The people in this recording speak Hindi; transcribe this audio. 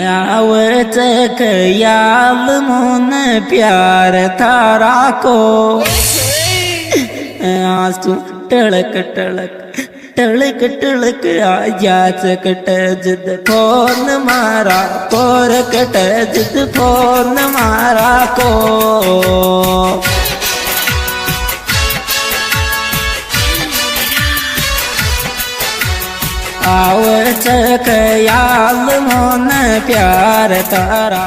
आवत खयाल मोन प्यार थारा को आंसू टलक टलक टलक टलक आजा सकट जिद फोन मारा कोर कट जिद फोन मारा को आवत खयाल मोन प्यार तारा।